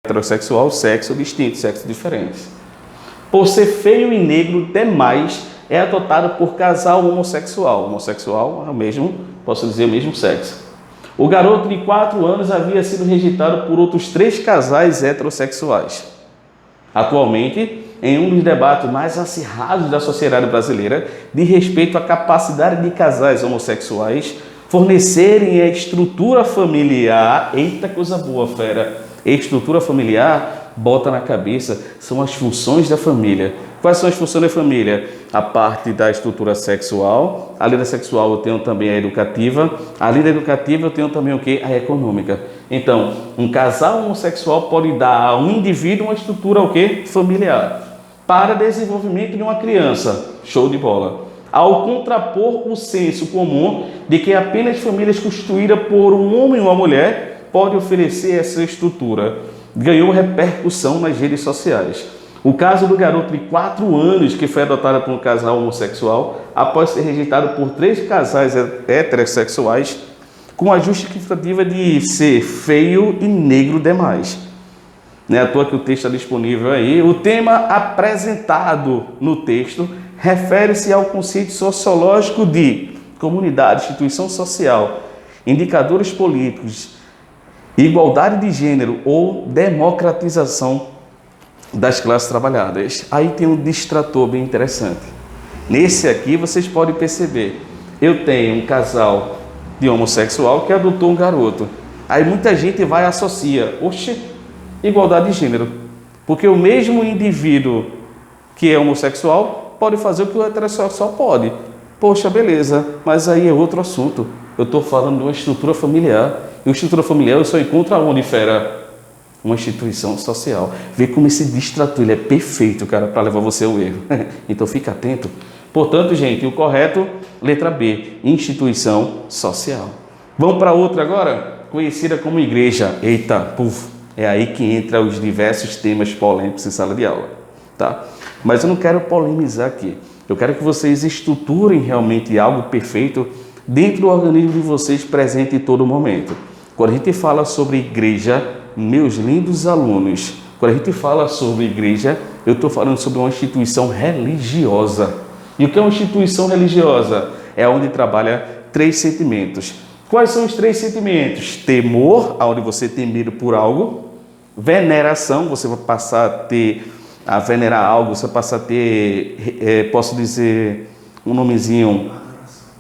heterossexual, sexo distinto, sexo diferente. Por ser feio e negro demais, é adotado por casal homossexual. Homossexual é o mesmo, posso dizer, o mesmo sexo. O garoto de 4 anos havia sido rejeitado por outros 3 casais heterossexuais. Atualmente, em um dos debates mais acirrados da sociedade brasileira, de respeito à capacidade de casais homossexuais fornecerem a estrutura familiar, eita coisa boa, fera, estrutura familiar, bota na cabeça, são as funções da família. Quais são as funções da família? A parte da estrutura sexual, além da sexual eu tenho também a educativa, além da educativa eu tenho também o quê? A econômica. Então, um casal homossexual pode dar a um indivíduo uma estrutura o quê? Familiar, para desenvolvimento de uma criança. Show de bola. Ao contrapor o senso comum de que apenas famílias constituídas por um homem e uma mulher pode oferecer essa estrutura, ganhou repercussão nas redes sociais. O caso do garoto de 4 anos que foi adotado por um casal homossexual após ser rejeitado por 3 casais heterossexuais com a justificativa de ser feio e negro demais. Não é à toa que o texto está disponível aí. O tema apresentado no texto refere-se ao conceito sociológico de comunidade, instituição social, indicadores políticos, igualdade de gênero ou democratização das classes trabalhadas. Aí tem um distrator bem interessante. Nesse aqui vocês podem perceber, eu tenho um casal de homossexual que adotou um garoto. Aí muita gente vai e associa, oxe, igualdade de gênero, porque o mesmo indivíduo que é homossexual pode fazer o que o heterossexual pode. Poxa, beleza, mas aí é outro assunto. Eu estou falando de uma estrutura familiar. E uma estrutura familiar eu só encontro aonde, fera? Uma instituição social. Vê como esse distrator ele é perfeito, cara, para levar você ao erro. Então fica atento. Portanto, gente, o correto, letra B, instituição social. Vamos para outra agora? Conhecida como igreja. Eita, puf, é aí que entra os diversos temas polêmicos em sala de aula, tá? Mas eu não quero polemizar aqui. Eu quero que vocês estruturem realmente algo perfeito dentro do organismo de vocês presente em todo momento. Quando a gente fala sobre igreja, meus lindos alunos, quando a gente fala sobre igreja, eu estou falando sobre uma instituição religiosa. E o que é uma instituição religiosa? É onde trabalha 3 sentimentos. Quais são os 3 sentimentos? Temor, onde você tem medo por algo. Veneração, você vai passar a venerar algo, você vai passar a ter, posso dizer, um nomezinho,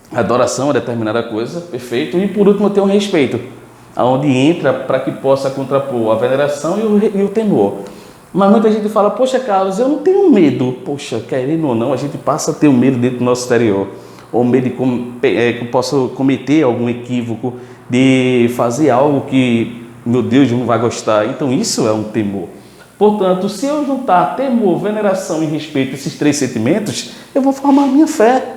adoração a determinada coisa, perfeito. E por último, tem o respeito, onde entra para que possa contrapor a veneração e o temor. Mas muita gente fala, poxa Carlos, eu não tenho medo. Poxa, querendo ou não, a gente passa a ter um medo dentro do nosso exterior. Ou medo de que eu possa cometer algum equívoco, de fazer algo que, meu Deus, não vai gostar. Então isso é um temor. Portanto, se eu juntar temor, veneração e respeito, esses 3 sentimentos, eu vou formar a minha fé.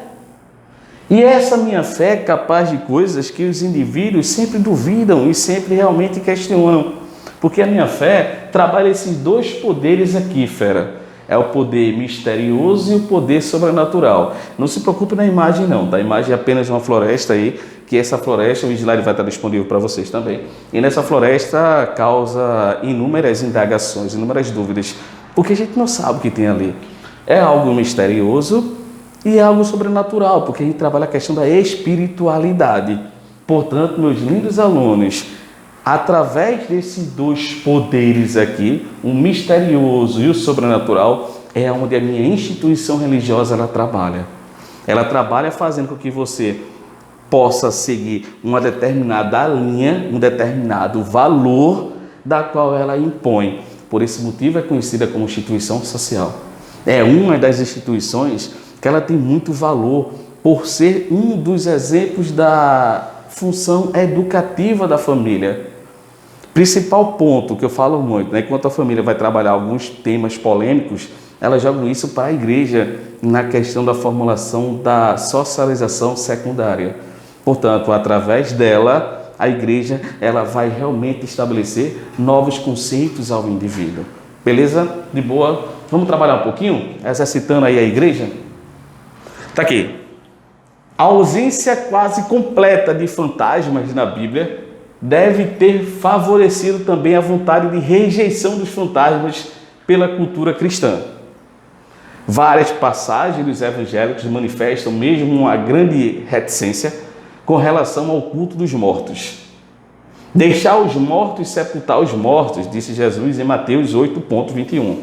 E essa minha fé é capaz de coisas que os indivíduos sempre duvidam e sempre realmente questionam. Porque a minha fé trabalha esses 2 poderes aqui, fera. É o poder misterioso e o poder sobrenatural. Não se preocupe na imagem não, tá? A imagem é apenas uma floresta aí, que essa floresta, o slide vai estar disponível para vocês também. E nessa floresta causa inúmeras indagações, inúmeras dúvidas, porque a gente não sabe o que tem ali. É algo misterioso e é algo sobrenatural, porque a gente trabalha a questão da espiritualidade. Portanto, meus lindos alunos, através desses 2 poderes aqui, o misterioso e o sobrenatural, é onde a minha instituição religiosa ela trabalha. Ela trabalha fazendo com que você possa seguir uma determinada linha, um determinado valor da qual ela impõe. Por esse motivo é conhecida como instituição social. É uma das instituições que ela tem muito valor por ser um dos exemplos da função educativa da família. Principal ponto que eu falo muito, né? Enquanto a família vai trabalhar alguns temas polêmicos, ela joga isso para a igreja na questão da formulação da socialização secundária. Portanto, através dela, a igreja ela vai realmente estabelecer novos conceitos ao indivíduo. Beleza? De boa? Vamos trabalhar um pouquinho? Exercitando aí a igreja? Tá aqui. A ausência quase completa de fantasmas na Bíblia deve ter favorecido também a vontade de rejeição dos fantasmas pela cultura cristã. Várias passagens dos evangélicos manifestam mesmo uma grande reticência com relação ao culto dos mortos. Deixar os mortos sepultar os mortos, disse Jesus em Mateus 8,21.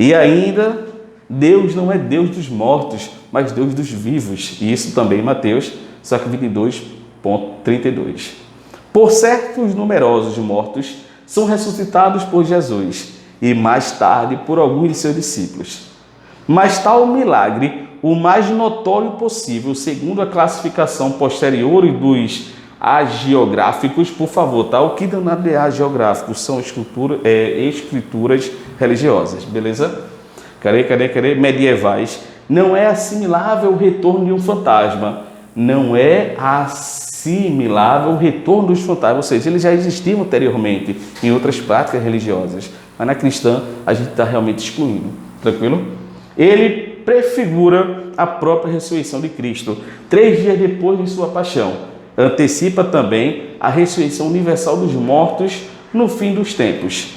E ainda, Deus não é Deus dos mortos, mas Deus dos vivos. E isso também em Mateus 22,32. Por certos numerosos mortos são ressuscitados por Jesus e mais tarde por alguns de seus discípulos. Mas tal milagre, o mais notório possível, segundo a classificação posterior dos hagiográficos, por favor, tá? O que danado é hagiográfico? São escrituras religiosas, beleza? Cadê? Medievais. Não é assimilável o retorno de um fantasma. Não é assimilável o retorno dos fantasmas, ou seja, eles já existiam anteriormente em outras práticas religiosas, mas na cristã a gente está realmente excluindo, tranquilo? Ele prefigura a própria ressurreição de Cristo, 3 dias depois de sua paixão. Antecipa também a ressurreição universal dos mortos no fim dos tempos.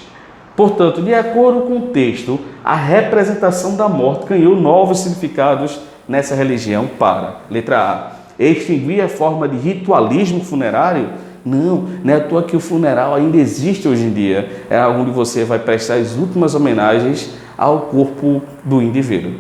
Portanto, de acordo com o texto, a representação da morte ganhou novos significados nessa religião para, letra A, extinguir a forma de ritualismo funerário. Não é à toa que o funeral ainda existe hoje em dia. É onde você vai prestar as últimas homenagens ao corpo do indivíduo.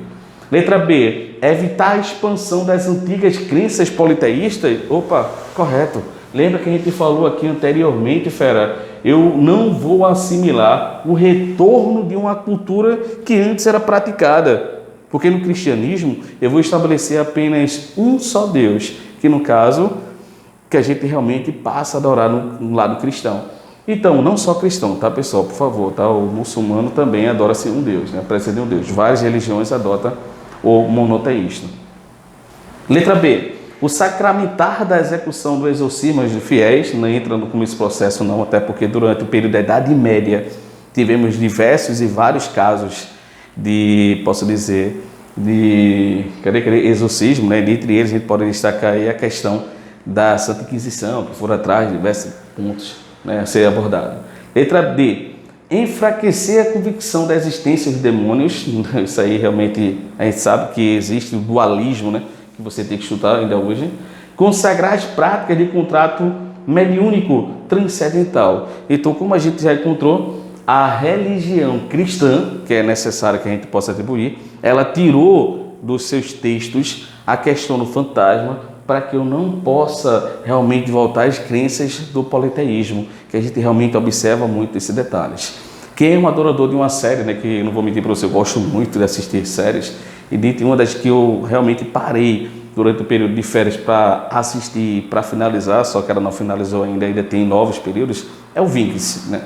Letra B, evitar a expansão das antigas crenças politeístas. Opa, correto. Lembra que a gente falou aqui anteriormente, fera? Eu não vou assimilar o retorno de uma cultura que antes era praticada. Porque no cristianismo eu vou estabelecer apenas um só Deus, que no caso, que a gente realmente passa a adorar no lado cristão. Então, não só cristão, tá, pessoal? Por favor, tá? O muçulmano também adora-se um Deus, né? Precede um Deus. Várias religiões adotam o monoteísmo. Letra B. O sacramentar da execução do exorcismo de fiéis, não entra com esse processo não, até porque durante o período da Idade Média tivemos diversos e vários casos de, posso dizer, de exorcismo, né? Dentre eles a gente pode destacar aí a questão da Santa Inquisição, que foram atrás de diversos pontos, né, a ser abordado. Letra D. Enfraquecer a convicção da existência de demônios. Isso aí realmente a gente sabe que existe o dualismo, né, que você tem que estudar ainda hoje. Consagrar as práticas de contrato mediúnico transcendental. Então, como a gente já encontrou, a religião cristã, que é necessário que a gente possa atribuir, ela tirou dos seus textos a questão do fantasma, para que eu não possa realmente voltar às crenças do politeísmo, que a gente realmente observa muito esses detalhes. Quem é um adorador de uma série, né, que não vou mentir para você, eu gosto muito de assistir séries, e dentre uma das que eu realmente parei durante o período de férias para assistir, para finalizar, só que ela não finalizou ainda tem novos períodos, é o Vikings, né?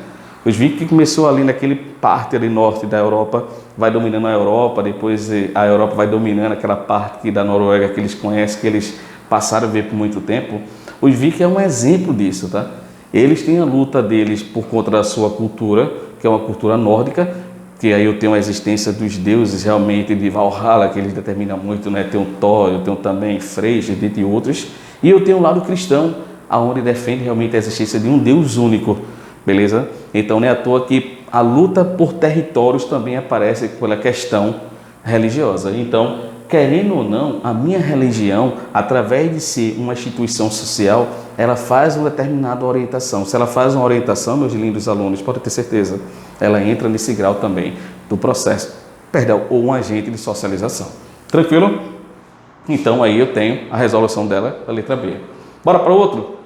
Os Vikings começou ali naquele parte ali norte da Europa, vai dominando a Europa, depois a Europa vai dominando aquela parte da Noruega que eles conhecem, que eles passaram a ver por muito tempo. Os Vikings é um exemplo disso, tá? Eles têm a luta deles por conta da sua cultura, que é uma cultura nórdica, que aí eu tenho a existência dos deuses realmente de Valhalla, que eles determinam muito, né? Tem o Thor, eu tenho também Freyr, dentre outros, e eu tenho o lado cristão, aonde defende realmente a existência de um Deus único, beleza? Então não é à toa que a luta por territórios também aparece pela questão religiosa. Então, querendo ou não, a minha religião, através de ser uma instituição social, ela faz uma determinada orientação. Se ela faz uma orientação, meus lindos alunos, pode ter certeza, ela entra nesse grau também do processo, ou um agente de socialização. Tranquilo? Então aí eu tenho a resolução dela, a letra B. Bora para outro?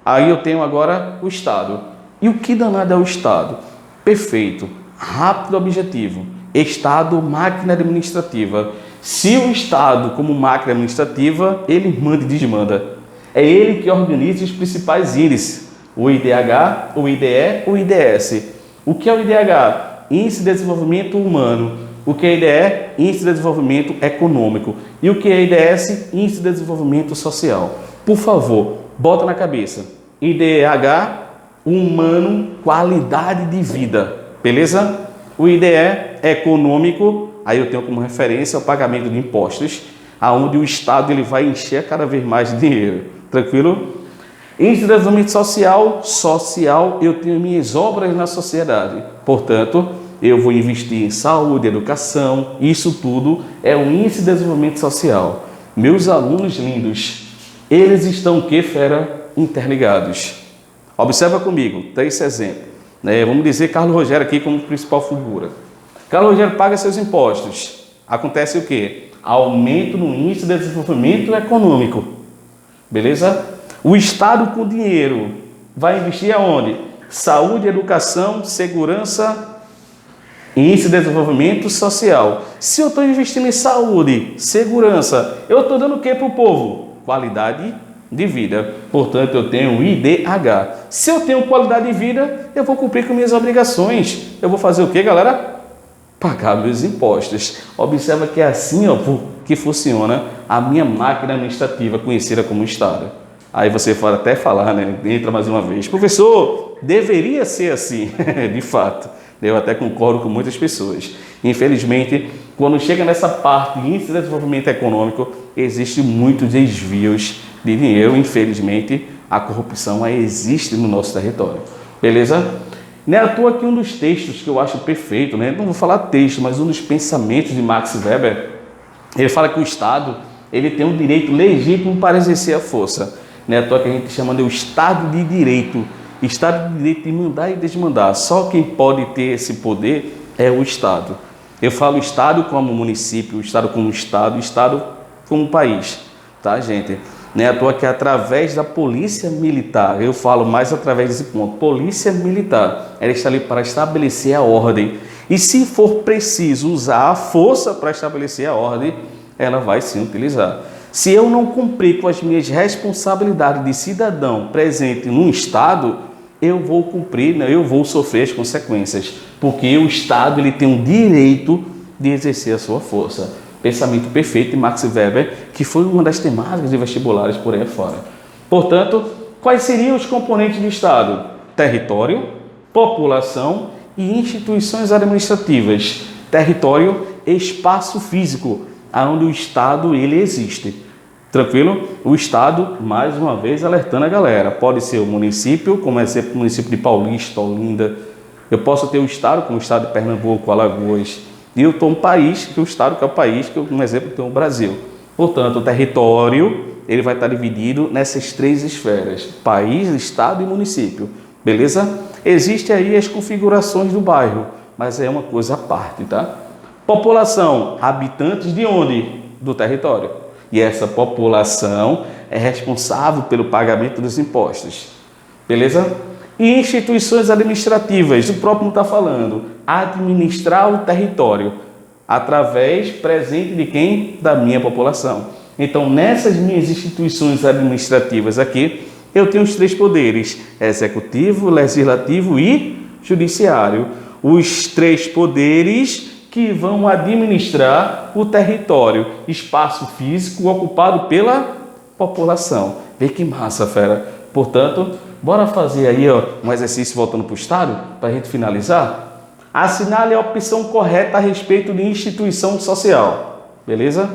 Aí eu tenho agora o Estado. E o que danado é o Estado? Perfeito, rápido, objetivo. Estado, máquina administrativa. Se o Estado, como máquina administrativa, ele manda e desmanda. É ele que organiza os principais índices, o IDH, o IDE, o IDS. O que é o IDH? Índice de Desenvolvimento Humano. O que é IDE? Índice de Desenvolvimento Econômico. E o que é IDS? Índice de Desenvolvimento Social. Por favor, bota na cabeça. IDH, humano, qualidade de vida. Beleza? O IDE, econômico. Aí eu tenho como referência o pagamento de impostos, aonde o Estado ele vai encher cada vez mais de dinheiro. Tranquilo? Índice de desenvolvimento social, eu tenho minhas obras na sociedade. Portanto, eu vou investir em saúde, educação, isso tudo é um índice de desenvolvimento social. Meus alunos lindos, eles estão o que, fera? Interligados. Observa comigo, tem esse exemplo. Vamos dizer Carlos Rogério aqui como principal figura. Carlos Rogério paga seus impostos. Acontece o quê? Aumento no índice de desenvolvimento econômico. Beleza? O Estado com dinheiro vai investir aonde? Saúde, educação, segurança, índice de desenvolvimento social. Se eu estou investindo em saúde, segurança, eu estou dando o que para o povo? Qualidade de vida. Portanto, eu tenho o IDH. Se eu tenho qualidade de vida, eu vou cumprir com minhas obrigações. Eu vou fazer o que, galera? Pagar meus impostos. Observa que é assim que funciona a minha máquina administrativa, conhecida como Estado. Aí você pode até falar, entra mais uma vez, professor, deveria ser assim. De fato, eu até concordo com muitas pessoas. Infelizmente, quando chega nessa parte de índice de desenvolvimento econômico, existem muitos desvios de dinheiro. Infelizmente, a corrupção existe no nosso território. Beleza? Não é à toa que um dos textos que eu acho perfeito, não vou falar texto, mas um dos pensamentos de Max Weber, ele fala que o Estado ele tem um direito legítimo para exercer a força. Não é à toa que a gente chama de o Estado de Direito. Estado de Direito de mandar e desmandar. Só quem pode ter esse poder é o Estado. Eu falo Estado como município, o Estado como Estado, o Estado como país. Tá, gente? Não é à toa que através da polícia militar, eu falo mais através desse ponto, polícia militar, ela está ali para estabelecer a ordem. E se for preciso usar a força para estabelecer a ordem, ela vai sim utilizar. Se eu não cumprir com as minhas responsabilidades de cidadão presente num Estado, eu vou cumprir, eu vou sofrer as consequências, porque o Estado ele tem o direito de exercer a sua força. Pensamento perfeito de Max Weber, que foi uma das temáticas de vestibulares por aí fora. Portanto, quais seriam os componentes do Estado? Território, população e instituições administrativas. Território, espaço físico, onde o Estado ele existe. Tranquilo? O Estado, mais uma vez, alertando a galera. Pode ser o município, como exemplo, o município de Paulista, Olinda. Eu posso ter o Estado, como o Estado de Pernambuco, Alagoas. E eu estou um país, que o Estado que é o país, que eu, como exemplo, tenho o Brasil. Portanto, o território ele vai estar dividido nessas três esferas: país, Estado e município. Beleza? Existem aí as configurações do bairro, mas é uma coisa à parte, tá? População, habitantes de onde? Do território. E essa população é responsável pelo pagamento dos impostos. Beleza? E instituições administrativas, o próprio não está falando, administrar o território, através presente de quem? Da minha população. Então, nessas minhas instituições administrativas aqui, eu tenho os três poderes: executivo, legislativo e judiciário. Os três poderes que vão administrar o território, espaço físico ocupado pela população. Vê que massa, fera. Portanto, bora fazer aí um exercício voltando para o Estado, para a gente finalizar? Assinale a opção correta a respeito de instituição social. Beleza?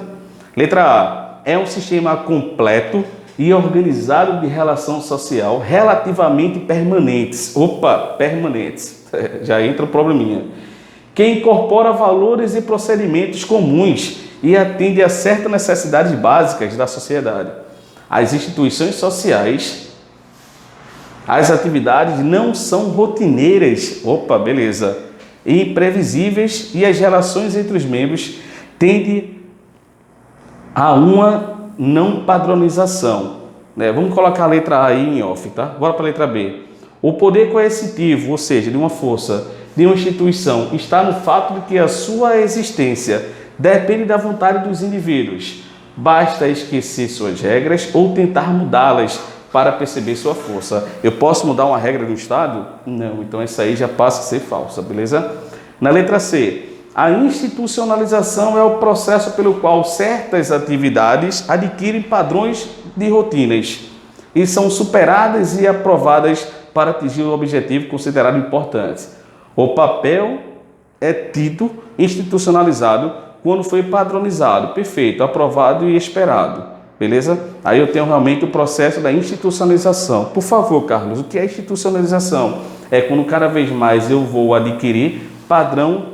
Letra A. É um sistema completo e organizado de relação social relativamente permanentes. Opa, permanentes. Já entra o probleminha. Que incorpora valores e procedimentos comuns e atende a certas necessidades básicas da sociedade. As instituições sociais, as atividades não são rotineiras, beleza, e imprevisíveis, e as relações entre os membros tendem a uma não padronização. Vamos colocar a letra A aí em off, tá? Bora para a letra B. O poder coercitivo, ou seja, de uma força, de uma instituição, está no fato de que a sua existência depende da vontade dos indivíduos. Basta esquecer suas regras ou tentar mudá-las para perceber sua força. Eu posso mudar uma regra do Estado? Não, então essa aí já passa a ser falsa, beleza? Na letra C, a institucionalização é o processo pelo qual certas atividades adquirem padrões de rotinas e são superadas e aprovadas para atingir o objetivo considerado importante. O papel é tido institucionalizado quando foi padronizado, perfeito, aprovado e esperado. Beleza? Aí eu tenho realmente o processo da institucionalização. Por favor, Carlos, o que é institucionalização? É quando cada vez mais eu vou adquirir padrão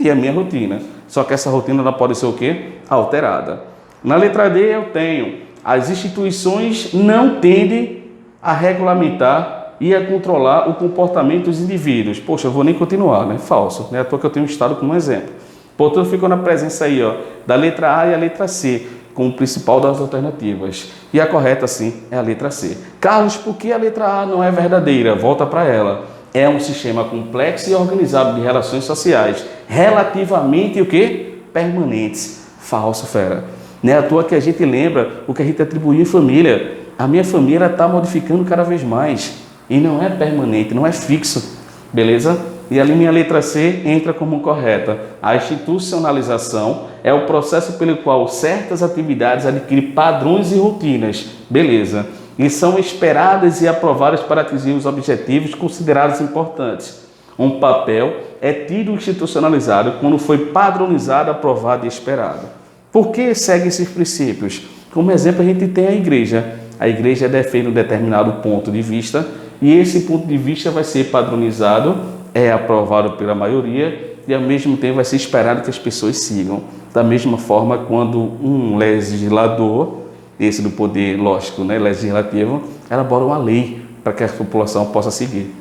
e a minha rotina. Só que essa rotina ela pode ser o quê? Alterada. Na letra D eu tenho: as instituições não tendem a regulamentar e a controlar o comportamento dos indivíduos. Poxa, eu vou nem continuar, né? Falso. Não é à toa que eu tenho um Estado como exemplo. Portanto, ficou na presença aí, ó, da letra A e a letra C, como principal das alternativas. E a correta, sim, é a letra C. Carlos, por que a letra A não é verdadeira? Volta para ela. É um sistema complexo e organizado de relações sociais, relativamente o quê? Permanentes. Falso, fera. Não é à toa que a gente lembra o que a gente atribuiu em família. A minha família está modificando cada vez mais. E não é permanente, não é fixo. Beleza? E ali minha letra C entra como correta. A institucionalização é o processo pelo qual certas atividades adquirem padrões e rotinas. Beleza. E são esperadas e aprovadas para atingir os objetivos considerados importantes. Um papel é tido institucionalizado quando foi padronizado, aprovado e esperado. Por que segue esses princípios? Como exemplo, a gente tem a igreja. A igreja defende um determinado ponto de vista e esse ponto de vista vai ser padronizado, é aprovado pela maioria e ao mesmo tempo vai ser esperado que as pessoas sigam. Da mesma forma, quando um legislador, esse do poder, lógico, né, legislativo, elabora uma lei para que a população possa seguir.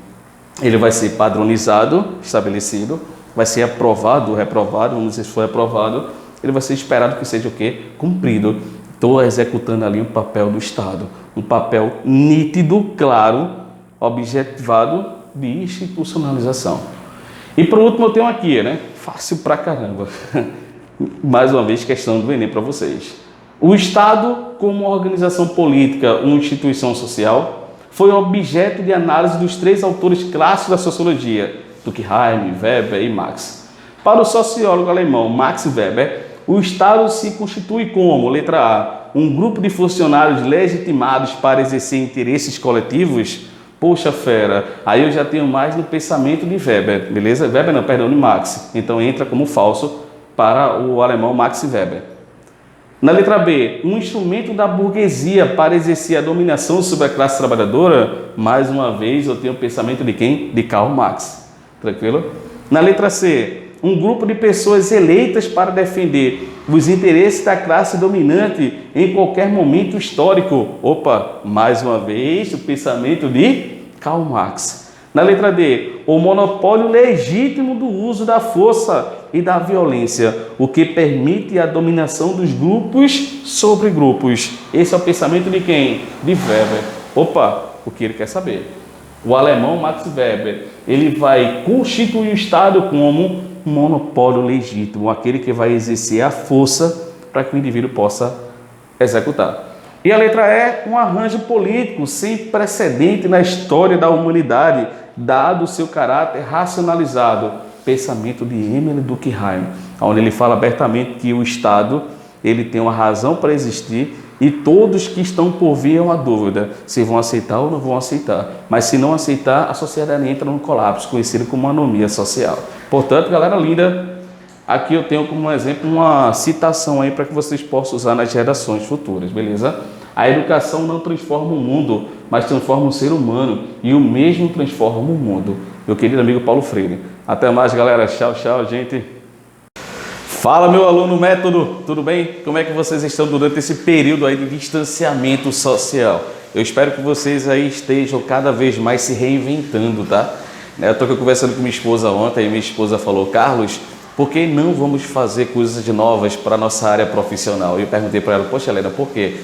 Ele vai ser padronizado, estabelecido, vai ser aprovado, reprovado, vamos dizer, se for aprovado, ele vai ser esperado que seja o quê? Cumprido. Estou executando ali um papel do Estado, um papel nítido, claro, objetivado de institucionalização. E por último eu tenho aqui, né? Fácil pra caramba. Mais uma vez, questão do Enem para vocês. O Estado, como organização política, uma instituição social, foi objeto de análise dos três autores clássicos da sociologia, Durkheim, Weber e Marx. Para o sociólogo alemão Max Weber, o Estado se constitui como, letra A, um grupo de funcionários legitimados para exercer interesses coletivos. Poxa fera, aí eu já tenho mais no pensamento de Weber, beleza? Weber não, perdão, de Marx. Então entra como falso para o alemão Max Weber. Na letra B, um instrumento da burguesia para exercer a dominação sobre a classe trabalhadora. Mais uma vez eu tenho o pensamento de quem? De Karl Marx. Tranquilo? Na letra C, um grupo de pessoas eleitas para defender os interesses da classe dominante em qualquer momento histórico. Opa, mais uma vez o pensamento de Karl Marx. Na letra D, o monopólio legítimo do uso da força e da violência, o que permite a dominação dos grupos sobre grupos. Esse é o pensamento de quem? De Weber. Opa, o que ele quer saber? O alemão Max Weber, ele vai constituir o Estado como um monopólio legítimo, aquele que vai exercer a força para que o indivíduo possa executar. E a letra E, um arranjo político sem precedente na história da humanidade, dado o seu caráter racionalizado. Pensamento de Emile Durkheim, onde ele fala abertamente que o Estado ele tem uma razão para existir e todos que estão por vir é uma dúvida se vão aceitar ou não vão aceitar. Mas se não aceitar, a sociedade entra num colapso, conhecido como anomia social. Portanto, galera linda, aqui eu tenho como exemplo uma citação aí para que vocês possam usar nas gerações futuras, beleza? A educação não transforma o mundo, mas transforma o ser humano e o mesmo transforma o mundo. Meu querido amigo Paulo Freire. Até mais, galera. Tchau, tchau, gente. Fala, meu aluno método, tudo bem? Como é que vocês estão durante esse período aí de distanciamento social? Eu espero que vocês aí estejam cada vez mais se reinventando, tá? Eu estou conversando com minha esposa ontem e minha esposa falou: Carlos, por que não vamos fazer coisas novas para a nossa área profissional? E eu perguntei para ela: poxa, Helena, por quê?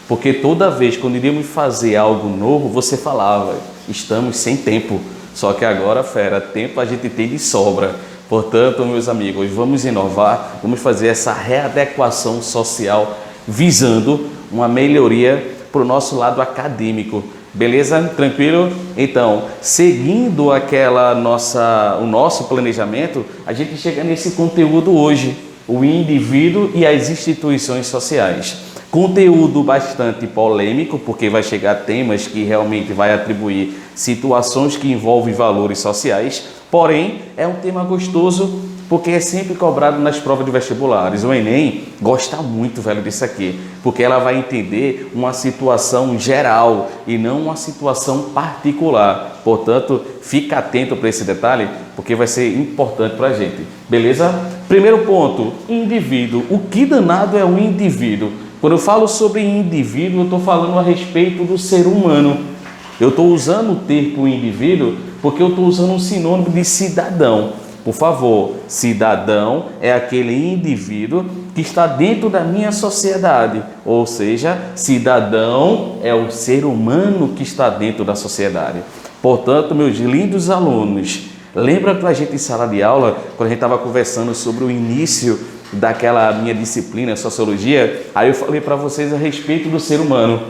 Porque toda vez quando iríamos fazer algo novo, você falava: estamos sem tempo. Só que agora, fera, tempo a gente tem de sobra. Portanto, meus amigos, vamos inovar, vamos fazer essa readequação social visando uma melhoria para o nosso lado acadêmico. Beleza? Tranquilo? Então, seguindo o nosso planejamento, a gente chega nesse conteúdo hoje, o indivíduo e as instituições sociais. Conteúdo bastante polêmico, porque vai chegar temas que realmente vai atribuir situações que envolvem valores sociais, porém é um tema gostoso porque é sempre cobrado nas provas de vestibulares. O Enem gosta muito, velho, disso aqui, porque ela vai entender uma situação geral e não uma situação particular. Portanto, fica atento para esse detalhe, porque vai ser importante para a gente. Beleza? Primeiro ponto, indivíduo. O que danado é um indivíduo? Quando eu falo sobre indivíduo, eu estou falando a respeito do ser humano. Eu estou usando o termo indivíduo porque eu estou usando um sinônimo de cidadão. Por favor, cidadão é aquele indivíduo que está dentro da minha sociedade. Ou seja, cidadão é o ser humano que está dentro da sociedade. Portanto, meus lindos alunos, lembra que a gente em sala de aula, quando a gente estava conversando sobre o início daquela minha disciplina, Sociologia, aí eu falei para vocês a respeito do ser humano.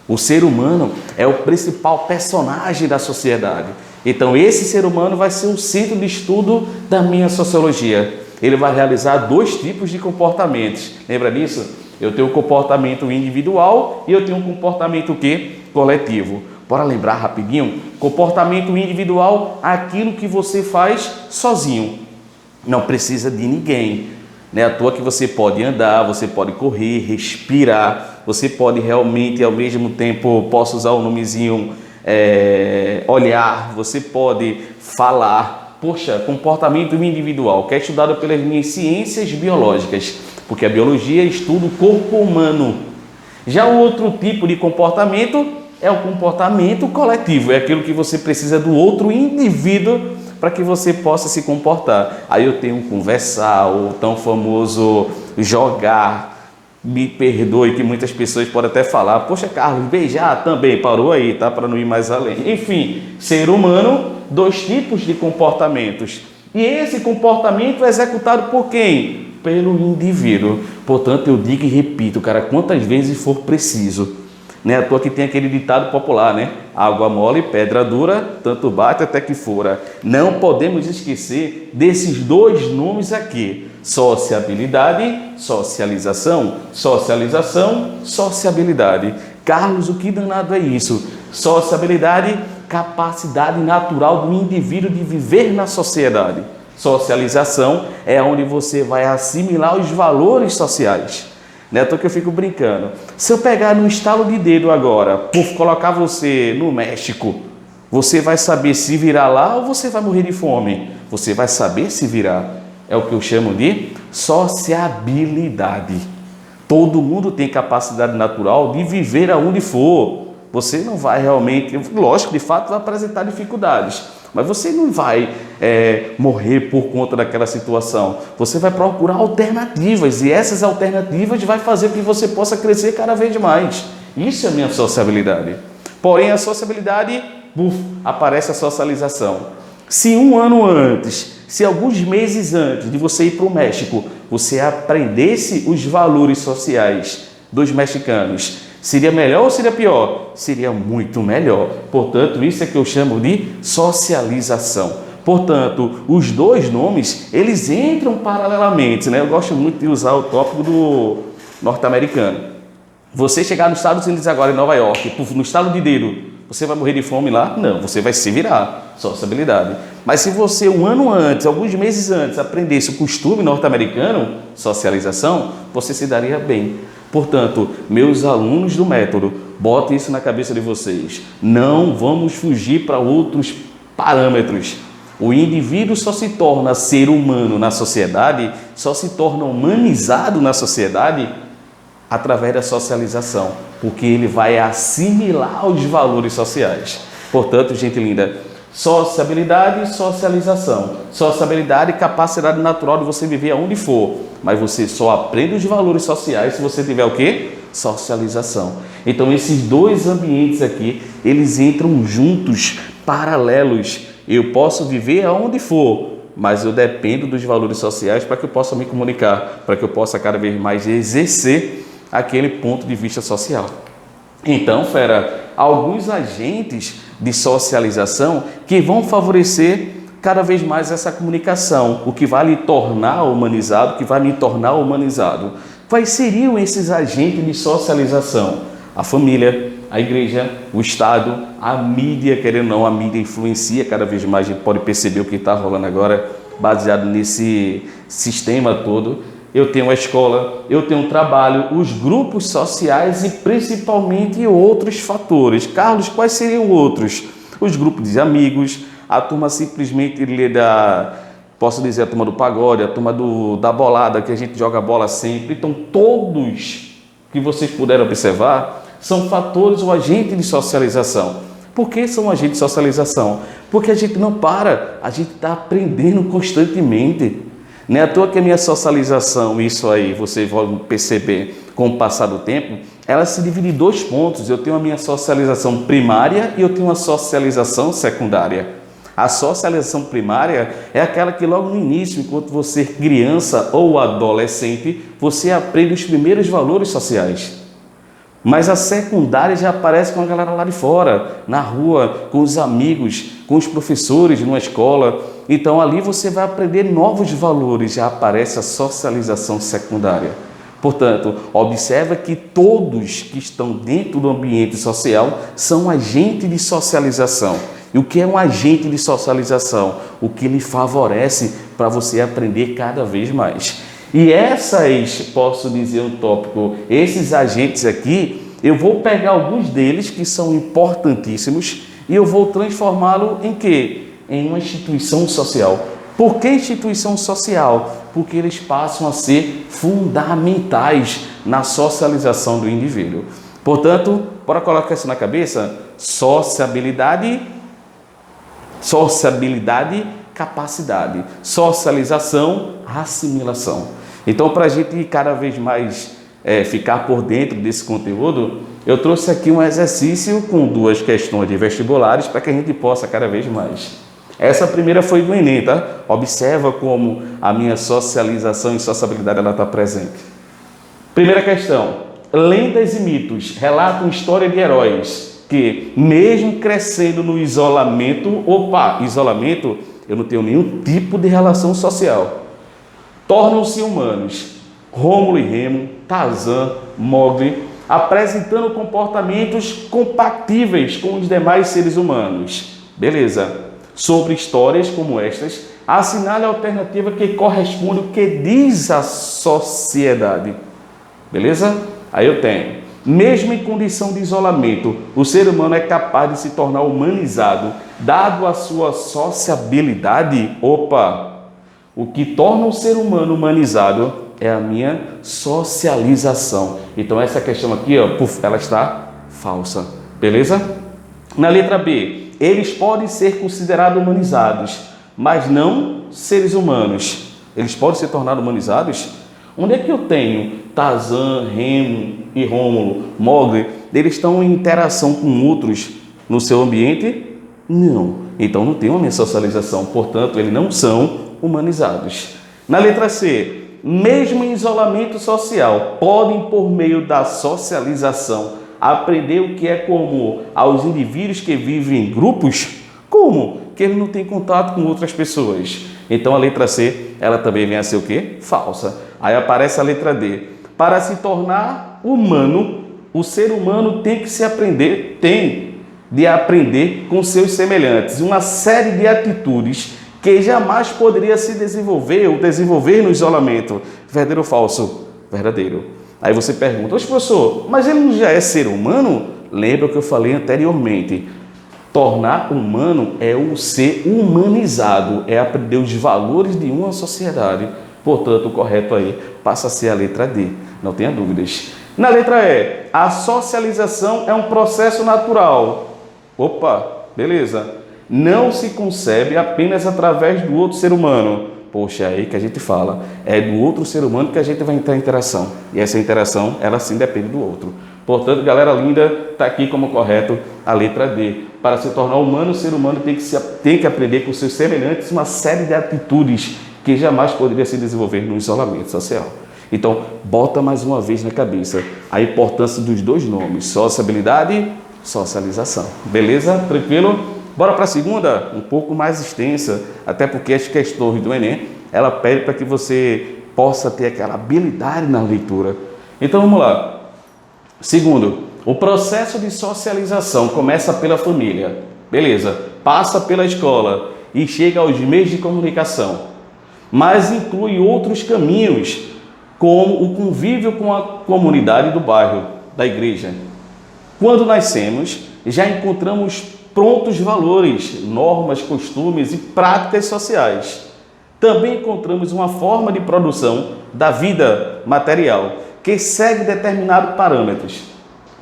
O ser humano é o principal personagem da sociedade. Então, esse ser humano vai ser o centro de estudo da minha sociologia. Ele vai realizar 2 tipos de comportamentos. Lembra disso? Eu tenho um comportamento individual e eu tenho um comportamento o quê? Coletivo. Bora lembrar rapidinho? Comportamento individual, aquilo que você faz sozinho. Não precisa de ninguém. Não é à toa que você pode andar, você pode correr, respirar, você pode realmente, ao mesmo tempo, posso usar o nomezinho, olhar, você pode falar. Poxa, comportamento individual, que é estudado pelas minhas ciências biológicas, porque a biologia estuda o corpo humano. Já o outro tipo de comportamento é o comportamento coletivo, é aquilo que você precisa do outro indivíduo para que você possa se comportar. Aí eu tenho conversar, o tão famoso jogar, me perdoe que muitas pessoas podem até falar, poxa Carlos, beijar também, parou aí, tá? Para não ir mais além. Enfim, ser humano, 2 tipos de comportamentos. E esse comportamento é executado por quem? Pelo indivíduo. Portanto, eu digo e repito, cara, quantas vezes for preciso. Né? À toa que tem aquele ditado popular, né? Água mole, pedra dura, tanto bate até que fora. Não podemos esquecer desses 2 nomes aqui. Sociabilidade, socialização. Socialização, sociabilidade. Carlos, o que danado é isso? Sociabilidade, capacidade natural do indivíduo de viver na sociedade. Socialização é onde você vai assimilar os valores sociais. Então que eu fico brincando. Se eu pegar no estalo de dedo agora, por colocar você no México, você vai saber se virar lá ou você vai morrer de fome? Você vai saber se virar. É o que eu chamo de sociabilidade. Todo mundo tem capacidade natural de viver aonde for. Você não vai realmente, lógico, de fato vai apresentar dificuldades, mas você não vai morrer por conta daquela situação. Você vai procurar alternativas e essas alternativas vai fazer com que você possa crescer cada vez mais. Isso é a minha sociabilidade. Porém, a sociabilidade, aparece a socialização. Se um ano antes, se alguns meses antes de você ir para o México, você aprendesse os valores sociais dos mexicanos, seria melhor ou seria pior? Seria muito melhor. Portanto, isso é que eu chamo de socialização. Portanto, os 2 nomes, eles entram paralelamente, né? Eu gosto muito de usar o tópico do norte-americano. Você chegar nos Estados Unidos agora, em Nova York, no estalo de dedo, você vai morrer de fome lá? Não, você vai se virar. Sociabilidade. Mas se você, um ano antes, alguns meses antes, aprendesse o costume norte-americano, socialização, você se daria bem. Portanto, meus alunos do método, botem isso na cabeça de vocês. Não vamos fugir para outros parâmetros. O indivíduo só se torna ser humano na sociedade, só se torna humanizado na sociedade através da socialização, porque ele vai assimilar os valores sociais. Portanto, gente linda, sociabilidade e socialização. Sociabilidade e capacidade natural de você viver aonde for, mas você só aprende os valores sociais se você tiver o quê? Socialização. Então, esses 2 ambientes aqui, eles entram juntos, paralelos. Eu posso viver aonde for, mas eu dependo dos valores sociais para que eu possa me comunicar, para que eu possa cada vez mais exercer aquele ponto de vista social. Então, fera, alguns agentes de socialização que vão favorecer cada vez mais essa comunicação, o que vai lhe tornar humanizado, o que vai me tornar humanizado. Quais seriam esses agentes de socialização? A família, a igreja, o Estado, a mídia, querendo ou não, a mídia influencia cada vez mais, a gente pode perceber o que está rolando agora baseado nesse sistema todo. Eu tenho a escola, eu tenho o trabalho, os grupos sociais e principalmente outros fatores. Carlos, quais seriam outros? Os grupos de amigos, a turma simplesmente posso dizer, a turma do pagode, a turma da bolada, que a gente joga bola sempre. Então, todos que vocês puderam observar são fatores ou agentes de socialização. Por que são agentes de socialização? Porque a gente não para, a gente está aprendendo constantemente. Não é à toa que a minha socialização, isso aí, vocês vão perceber com o passar do tempo, ela se divide em 2 pontos. Eu tenho a minha socialização primária e eu tenho a socialização secundária. A socialização primária é aquela que logo no início, enquanto você é criança ou adolescente, você aprende os primeiros valores sociais. Mas a secundária já aparece com a galera lá de fora, na rua, com os amigos, com os professores, numa escola. Então ali você vai aprender novos valores, já aparece a socialização secundária. Portanto, observa que todos que estão dentro do ambiente social são agentes de socialização. E o que é um agente de socialização? O que lhe favorece para você aprender cada vez mais. E posso dizer um tópico, esses agentes aqui, eu vou pegar alguns deles que são importantíssimos e eu vou transformá-lo em quê? Em uma instituição social. Por que instituição social? Porque eles passam a ser fundamentais na socialização do indivíduo. Portanto, para colocar isso na cabeça, sociabilidade, capacidade, socialização, assimilação. Então, para a gente cada vez mais ficar por dentro desse conteúdo, eu trouxe aqui um exercício com 2 questões de vestibulares para que a gente possa cada vez mais. Essa primeira foi do Enem, tá? Observa como a minha socialização e sociabilidade está presente. Primeira questão. Lendas e mitos relatam história de heróis que, mesmo crescendo no isolamento, isolamento, eu não tenho nenhum tipo de relação social, tornam-se humanos. Rômulo e Remo, Tarzan, Mowgli, apresentando comportamentos compatíveis com os demais seres humanos. Beleza. Sobre histórias como estas, assinale a alternativa que corresponde ao que diz a sociedade. Beleza? Aí eu tenho. Mesmo em condição de isolamento, o ser humano é capaz de se tornar humanizado, dado a sua sociabilidade. O que torna o ser humano humanizado é a minha socialização. Então essa questão aqui, ela está falsa. Beleza? Na letra B, eles podem ser considerados humanizados, mas não seres humanos. Eles podem se tornar humanizados? Onde é que eu tenho Tarzan, Remo e Rômulo, Mowgli? Eles estão em interação com outros no seu ambiente? Não. Então não tem uma minha socialização. Portanto, eles não são humanizados. Na letra C, mesmo em isolamento social, podem, por meio da socialização, aprender o que é comum aos indivíduos que vivem em grupos? Como? Que ele não tem contato com outras pessoas. Então a letra C, ela também vem a ser o quê? Falsa. Aí aparece a letra D. Para se tornar humano, o ser humano tem de aprender com seus semelhantes uma série de atitudes que jamais poderia se desenvolver ou desenvolver no isolamento. Verdadeiro ou falso? Verdadeiro. Aí você pergunta, professor, mas ele não já é ser humano? Lembra o que eu falei anteriormente. Tornar humano é o ser humanizado, é aprender os valores de uma sociedade. Portanto, o correto aí passa a ser a letra D, não tenha dúvidas. Na letra E, a socialização é um processo natural. Beleza. Não se concebe apenas através do outro ser humano. Poxa, é aí que a gente fala, é do outro ser humano que a gente vai entrar em interação. E essa interação, ela sim depende do outro. Portanto, galera linda, está aqui como correto a letra D. Para se tornar humano, o ser humano tem que aprender com seus semelhantes uma série de atitudes que jamais poderia se desenvolver no isolamento social. Então, bota mais uma vez na cabeça a importância dos 2 nomes, sociabilidade e socialização. Beleza? Tranquilo? Bora para a segunda, um pouco mais extensa, até porque as questões do Enem, ela pede para que você possa ter aquela habilidade na leitura. Então vamos lá. Segundo, o processo de socialização começa pela família, beleza, passa pela escola e chega aos meios de comunicação. mas inclui outros caminhos, como o convívio com a comunidade do bairro, da igreja. Quando nascemos, já encontramos prontos valores, normas, costumes e práticas sociais. Também encontramos uma forma de produção da vida material que segue determinados parâmetros.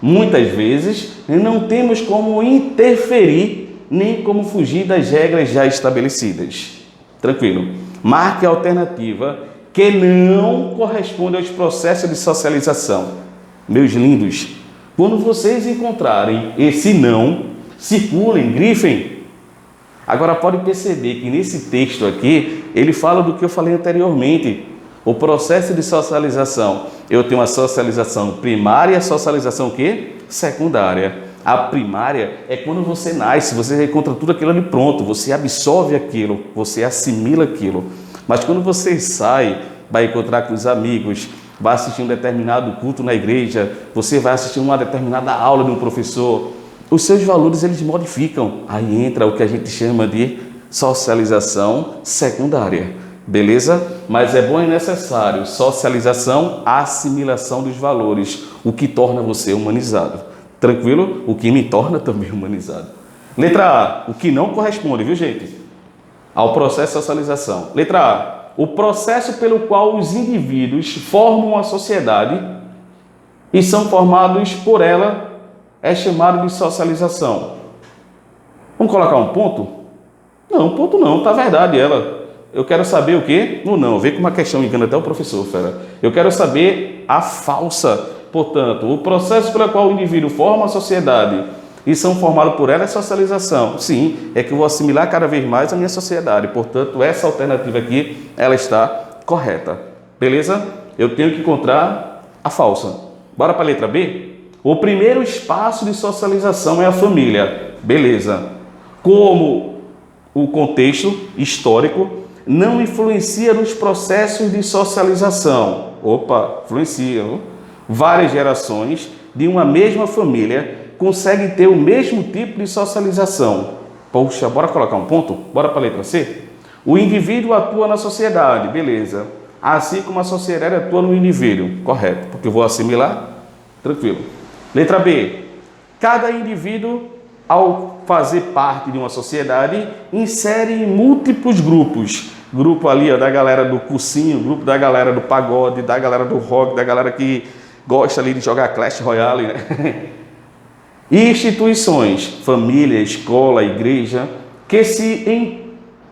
Muitas vezes, não temos como interferir nem como fugir das regras já estabelecidas. Tranquilo. Marque a alternativa que não corresponde aos processos de socialização. Meus lindos, quando vocês encontrarem esse não, circulem, grifem. Agora pode perceber que nesse texto aqui, ele fala do que eu falei anteriormente. O processo de socialização. Eu tenho a socialização primária e a socialização o quê? Secundária. A primária é quando você nasce, você encontra tudo aquilo ali pronto, você absorve aquilo, você assimila aquilo. Mas quando você sai, vai encontrar com os amigos, vai assistir um determinado culto na igreja, você vai assistir uma determinada aula de um professor, os seus valores eles modificam. Aí entra o que a gente chama de socialização secundária. Beleza? Mas é bom e necessário socialização, assimilação dos valores, o que torna você humanizado. Tranquilo? O que me torna também humanizado. Letra A, o que não corresponde, viu gente? Ao processo de socialização. Letra A, o processo pelo qual os indivíduos formam a sociedade e são formados por ela é chamado de socialização. Vamos colocar um ponto? Não, ponto não, tá verdade ela. Eu quero saber o quê? O não. Vê como a questão engana até o professor, fera. Eu quero saber a falsa. Portanto, o processo pelo qual o indivíduo forma a sociedade e são formados por ela é socialização. Sim, é que eu vou assimilar cada vez mais a minha sociedade. Portanto, essa alternativa aqui, ela está correta. Beleza? Eu tenho que encontrar a falsa. Bora para a letra B? O primeiro espaço de socialização é a família. Beleza. Como o contexto histórico não influencia nos processos de socialização. Opa, influencia. Várias gerações de uma mesma família conseguem ter o mesmo tipo de socialização. Poxa, bora colocar um ponto? Bora para a letra C? O indivíduo atua na sociedade, beleza. Assim como a sociedade atua no indivíduo. Correto, porque eu vou assimilar. Tranquilo. Letra B. Cada indivíduo, ao fazer parte de uma sociedade, insere em múltiplos grupos. Grupo ali ó, da galera do cursinho, grupo da galera do pagode, da galera do rock, da galera que gosta ali de jogar Clash Royale, né? E instituições, família, escola, igreja, que se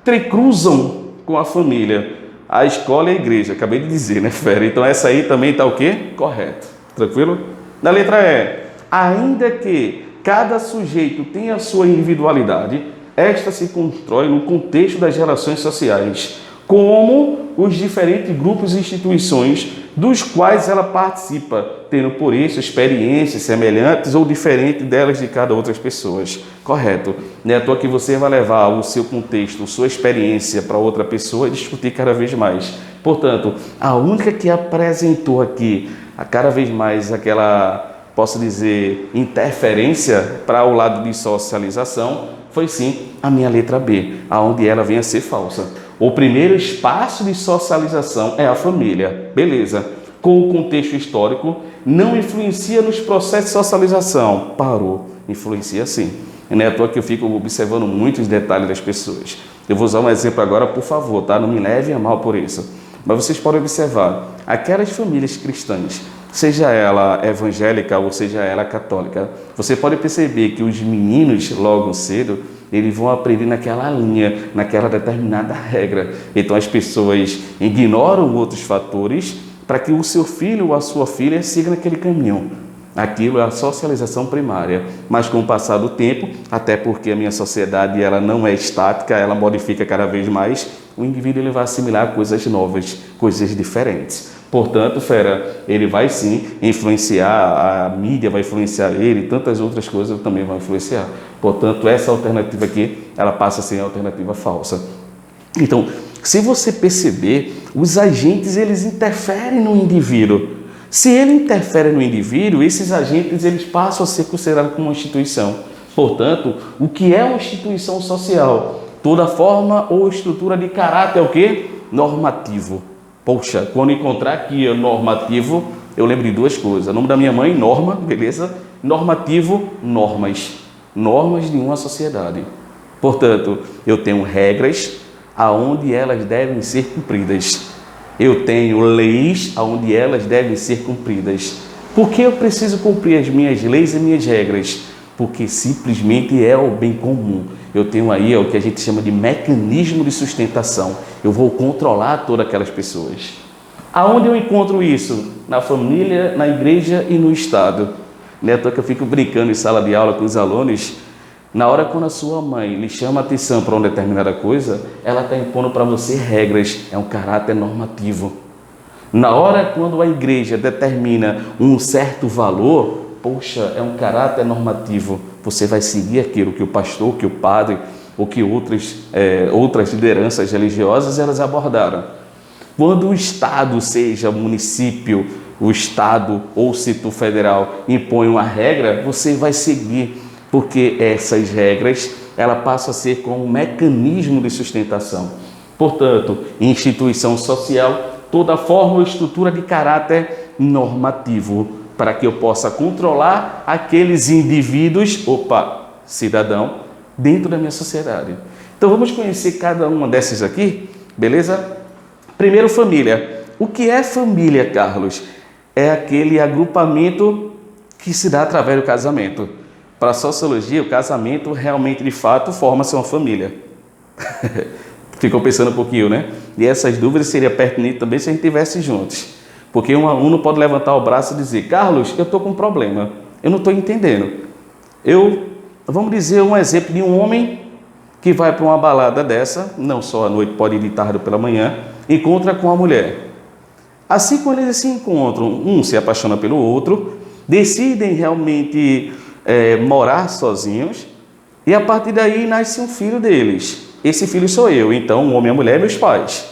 entrecruzam com a família. A escola e a igreja, acabei de dizer, né, fera? Então essa aí também está o quê? Correto. Tranquilo? Na letra E, ainda que cada sujeito tenha a sua individualidade, esta se constrói no contexto das relações sociais, como os diferentes grupos e instituições dos quais ela participa, tendo por isso experiências semelhantes ou diferentes delas de cada outras pessoas. Correto. Não é à toa que você vai levar o seu contexto, sua experiência para outra pessoa e discutir cada vez mais. Portanto, a única que apresentou aqui, a cada vez mais aquela, posso dizer, interferência para o lado de socialização, foi sim a minha letra B, aonde ela vem a ser falsa. O primeiro espaço de socialização é a família, beleza. Com o contexto histórico, não influencia nos processos de socialização. Parou, influencia sim. Não é à toa que eu fico observando muitos detalhes das pessoas. Eu vou usar um exemplo agora, por favor, tá? Não me leve a mal por isso. Mas vocês podem observar, aquelas famílias cristãs, seja ela evangélica ou seja ela católica, você pode perceber que os meninos, logo cedo, eles vão aprender naquela linha, naquela determinada regra. Então as pessoas ignoram outros fatores para que o seu filho ou a sua filha siga naquele caminho. Aquilo é a socialização primária. Mas com o passar do tempo, até porque a minha sociedade ela não é estática, ela modifica cada vez mais, o indivíduo ele vai assimilar coisas novas, coisas diferentes. Portanto, fera, ele vai sim influenciar, a mídia vai influenciar ele, tantas outras coisas também vão influenciar. Portanto, essa alternativa aqui, ela passa a ser a alternativa falsa. Então, se você perceber, os agentes, eles interferem no indivíduo. Se ele interfere no indivíduo, esses agentes, eles passam a ser considerados como uma instituição. Portanto, o que é uma instituição social? Toda forma ou estrutura de caráter é o quê? normativo. Poxa, quando encontrar aqui o normativo, eu lembro de duas coisas. O nome da minha mãe, Norma, beleza? Normativo, normas. Normas de uma sociedade. Portanto, eu tenho regras aonde elas devem ser cumpridas. Eu tenho leis aonde elas devem ser cumpridas. Por que eu preciso cumprir as minhas leis e minhas regras? Porque simplesmente é o bem comum. Eu tenho aí o que a gente chama de mecanismo de sustentação. Eu vou controlar todas aquelas pessoas. Aonde eu encontro isso? Na família, na igreja e no Estado. Neto, que eu fico brincando em sala de aula com os alunos. Na hora quando a sua mãe lhe chama a atenção para uma determinada coisa, ela está impondo para você regras, é um caráter normativo. Na hora quando a igreja determina um certo valor, poxa, é um caráter normativo. Você vai seguir aquilo que o pastor, que o padre, ou que outras lideranças religiosas elas abordaram. Quando o Estado, seja município, o Estado ou setor federal, impõe uma regra, você vai seguir, porque essas regras ela passa a ser como um mecanismo de sustentação. Portanto, instituição social, toda forma ou estrutura de caráter normativo, para que eu possa controlar aqueles indivíduos, cidadão, dentro da minha sociedade. Então vamos conhecer cada uma dessas aqui, beleza? Primeiro, família. O que é família, Carlos? É aquele agrupamento que se dá através do casamento. Para a sociologia, o casamento realmente, de fato, forma-se uma família. Ficou pensando um pouquinho, né? E essas dúvidas seriam pertinentes também se a gente estivesse juntos. Porque um aluno pode levantar o braço e dizer: Carlos, eu estou com um problema, eu não estou entendendo. Vamos dizer um exemplo de um homem que vai para uma balada dessa, não só à noite, pode ir de tarde ou pela manhã, encontra com a mulher. Assim como eles se encontram, um se apaixona pelo outro, decidem realmente morar sozinhos, e a partir daí nasce um filho deles. Esse filho sou eu, então o homem e a mulher, meus pais.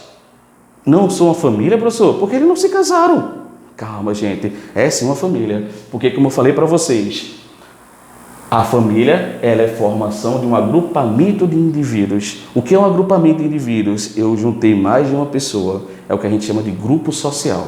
Não sou uma família, professor? Porque eles não se casaram. Calma, gente, é sim uma família. Porque, como eu falei para vocês, a família ela é formação de um agrupamento de indivíduos. O que é um agrupamento de indivíduos? Eu juntei mais de uma pessoa. É o que a gente chama de grupo social.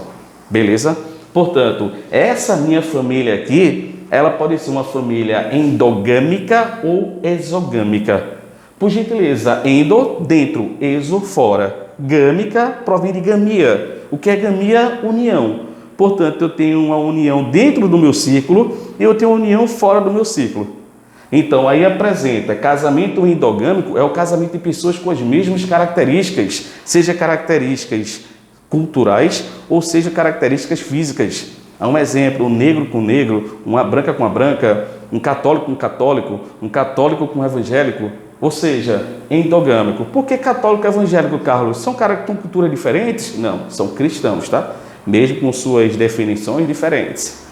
Beleza? Portanto, essa minha família aqui, ela pode ser uma família endogâmica ou exogâmica. Por gentileza, endo, dentro, exo, fora. Gâmica provém de gamia. O que é gamia? União. Portanto, eu tenho uma união dentro do meu círculo e eu tenho uma união fora do meu círculo. Então, aí apresenta casamento endogâmico, é o casamento de pessoas com as mesmas características, seja características culturais ou seja características físicas. Há um exemplo: um negro com negro, uma branca com uma branca, um católico com católico, um católico com evangélico. Ou seja, endogâmico. Por que católico e evangélico, Carlos? São caras com culturas diferentes? Não, são cristãos, tá? Mesmo com suas definições diferentes.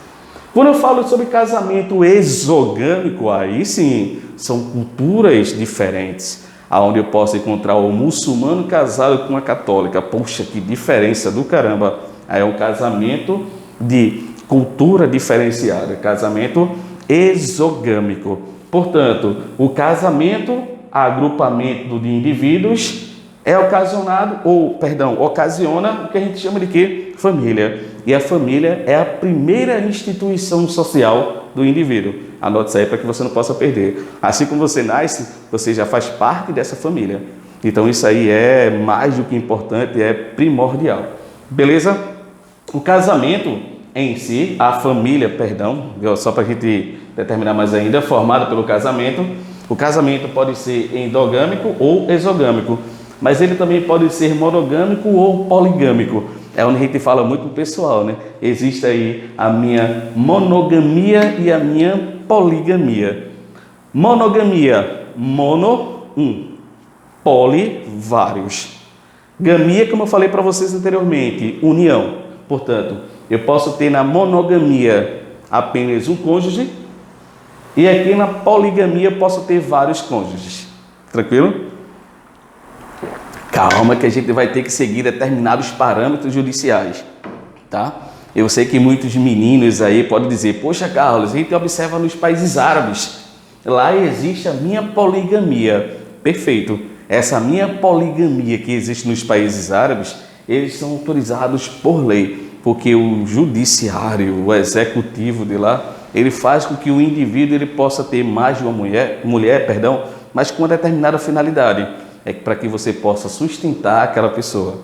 Quando eu falo sobre casamento exogâmico, aí sim, são culturas diferentes. Onde eu posso encontrar o muçulmano casado com a católica. Poxa, que diferença do caramba! Aí é um casamento de cultura diferenciada, casamento exogâmico. Portanto, o casamento, agrupamento de indivíduos, ocasiona o que a gente chama de quê? Família. E a família é a primeira instituição social do indivíduo. Anote isso aí para que você não possa perder. Assim como você nasce, você já faz parte dessa família. Então isso aí é mais do que importante, é primordial. Beleza? O casamento em si, a família, só para a gente determinar mais ainda, formada pelo casamento. O casamento pode ser endogâmico ou exogâmico, mas ele também pode ser monogâmico ou poligâmico. É onde a gente fala muito com o pessoal, né? Existe aí a minha monogamia e a minha poligamia. Monogamia, mono, um. Poli, vários. Gamia, como eu falei para vocês anteriormente, união. Portanto, eu posso ter na monogamia apenas um cônjuge e aqui na poligamia eu posso ter vários cônjuges. Tranquilo? Calma que a gente vai ter que seguir determinados parâmetros judiciais, tá? Eu sei que muitos meninos aí podem dizer: poxa, Carlos, a gente observa nos países árabes, lá existe a minha poligamia. Perfeito. essa minha poligamia que existe nos países árabes, eles são autorizados por lei, porque o judiciário, o executivo de lá, ele faz com que o indivíduo ele possa ter mais de uma mulher, mas com uma determinada finalidade, é para que você possa sustentar aquela pessoa.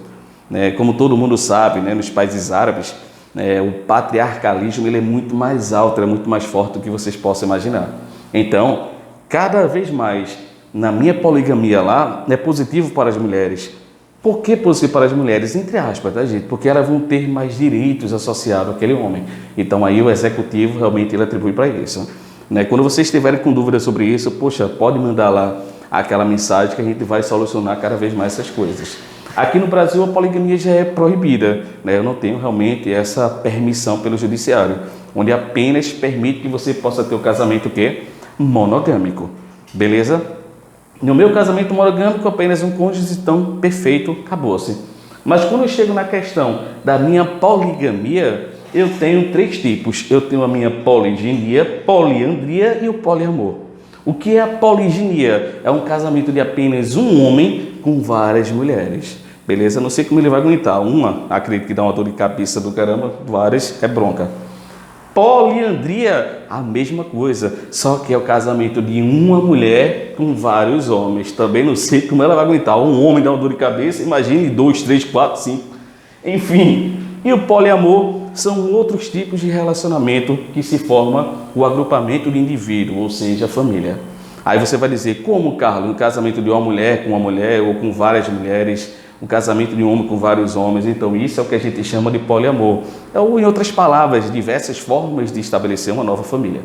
Como todo mundo sabe, nos países árabes, o patriarcalismo ele é muito mais alto, é muito mais forte do que vocês possam imaginar. Então, cada vez mais, na minha poligamia lá, é positivo para as mulheres. Por que positivo para as mulheres? Entre aspas, tá, gente? Porque elas vão ter mais direitos associados àquele homem. Então, aí o executivo realmente ele atribui para isso. Quando vocês estiverem com dúvidas sobre isso, poxa, pode mandar lá aquela mensagem que a gente vai solucionar cada vez mais essas coisas. Aqui no Brasil a poligamia já é proibida, eu não tenho realmente essa permissão pelo judiciário, onde apenas permite que você possa ter o casamento o quê? Monogâmico, beleza? No meu casamento monogâmico apenas um cônjuge, então perfeito, acabou-se. Mas quando eu chego na questão da minha poligamia, eu tenho 3 tipos. Eu tenho a minha poliginia, poliandria e o poliamor. O que é a poliginia? É um casamento de apenas um homem com várias mulheres, beleza? Não sei como ele vai aguentar. Uma, acredito que dá uma dor de cabeça do caramba, várias é bronca. Poliandria, a mesma coisa, só que é o casamento de uma mulher com vários homens. Também não sei como ela vai aguentar. Um homem dá uma dor de cabeça, imagine 2, 3, 4, 5, enfim. E o poliamor são outros tipos de relacionamento que se forma o agrupamento de indivíduo, ou seja, a família. Aí você vai dizer, como, Carlos, um casamento de uma mulher com uma mulher ou com várias mulheres, um casamento de um homem com vários homens, então isso é o que a gente chama de poliamor. Ou, em outras palavras, diversas formas de estabelecer uma nova família.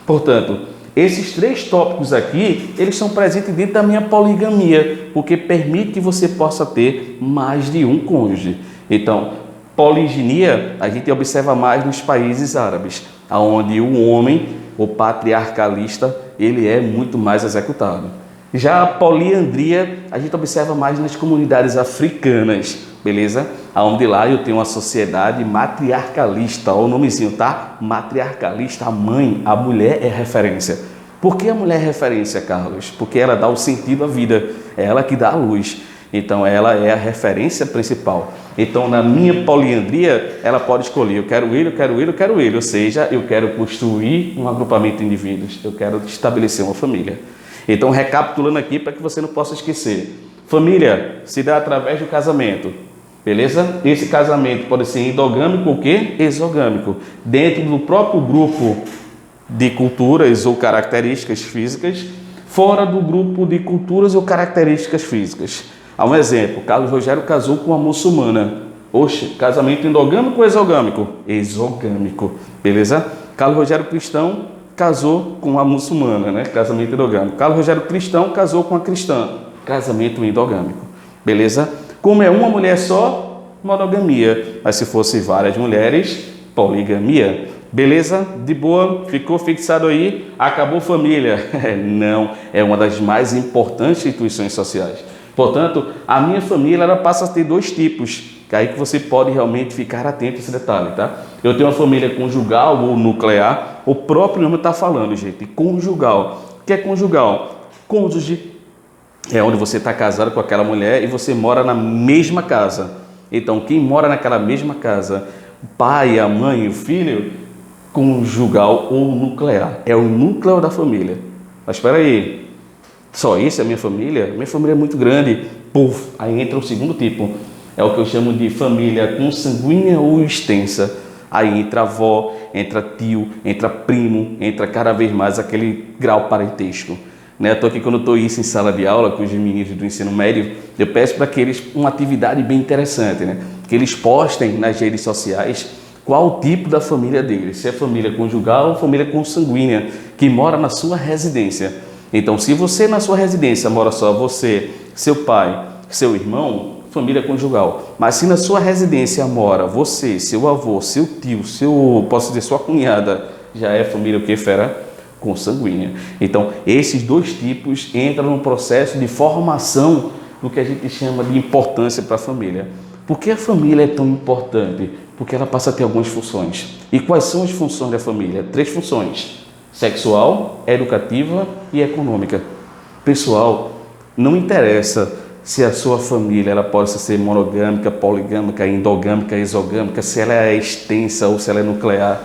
Portanto, esses 3 tópicos aqui, eles são presentes dentro da minha poligamia, porque permite que você possa ter mais de um cônjuge. Então, poliginia, a gente observa mais nos países árabes, onde o homem, o patriarcalista, ele é muito mais executado. Já a poliandria, a gente observa mais nas comunidades africanas, beleza? Onde lá eu tenho uma sociedade matriarcalista, olha o nomezinho, tá? Matriarcalista, a mãe, a mulher é referência. Por que a mulher é referência, Carlos? Porque ela dá o sentido à vida, é ela que dá a luz. Então, ela é a referência principal. Então, na minha poliandria, ela pode escolher, eu quero ele, eu quero ele, eu quero ele. Ou seja, eu quero construir um agrupamento de indivíduos, eu quero estabelecer uma família. Então, recapitulando aqui para que você não possa esquecer. Família se dá através do casamento, beleza? Esse casamento pode ser endogâmico ou quê? Exogâmico. Dentro do próprio grupo de culturas ou características físicas, fora do grupo de culturas ou características físicas. Há um exemplo, Carlos Rogério casou com uma muçulmana. Oxe, casamento endogâmico ou exogâmico? Exogâmico, beleza? Carlos Rogério cristão casou com uma muçulmana, casamento endogâmico. Carlos Rogério cristão casou com uma cristã, casamento endogâmico, beleza? Como é uma mulher só, monogamia. Mas se fosse várias mulheres, poligamia. Beleza? De boa? Ficou fixado aí? Acabou família? Não, é uma das mais importantes instituições sociais. Portanto, a minha família ela passa a ter 2 tipos, que aí que você pode realmente ficar atento a esse detalhe, tá? Eu tenho uma família conjugal ou nuclear, o próprio nome está falando, gente, conjugal. O que é conjugal? Cônjuge é onde você está casado com aquela mulher e você mora na mesma casa. Então, quem mora naquela mesma casa, o pai, a mãe e o filho, conjugal ou nuclear, é o núcleo da família. Mas espera aí, só isso é minha família? Minha família é muito grande. Puf, aí entra o segundo tipo. É o que eu chamo de família consanguínea ou extensa. Aí entra avó, entra tio, entra primo, entra cada vez mais aquele grau parentesco. Estou aqui quando estou isso em sala de aula com os meninos do ensino médio, eu peço para que eles, uma atividade bem interessante, que eles postem nas redes sociais qual o tipo da família deles, se é família conjugal ou família consanguínea, que mora na sua residência. Então, se você na sua residência mora só você, seu pai, seu irmão, família conjugal. Mas se na sua residência mora você, seu avô, seu tio, posso dizer, sua cunhada, já é família o que, fera? Consanguínea. Então, esses 2 tipos entram no processo de formação do que a gente chama de importância para a família. Por que a família é tão importante? Porque ela passa a ter algumas funções. E quais são as funções da família? 3 funções: sexual, educativa e econômica. Pessoal, Não interessa se a sua família ela possa ser monogâmica, poligâmica, endogâmica, exogâmica, se ela é extensa ou se ela é nuclear.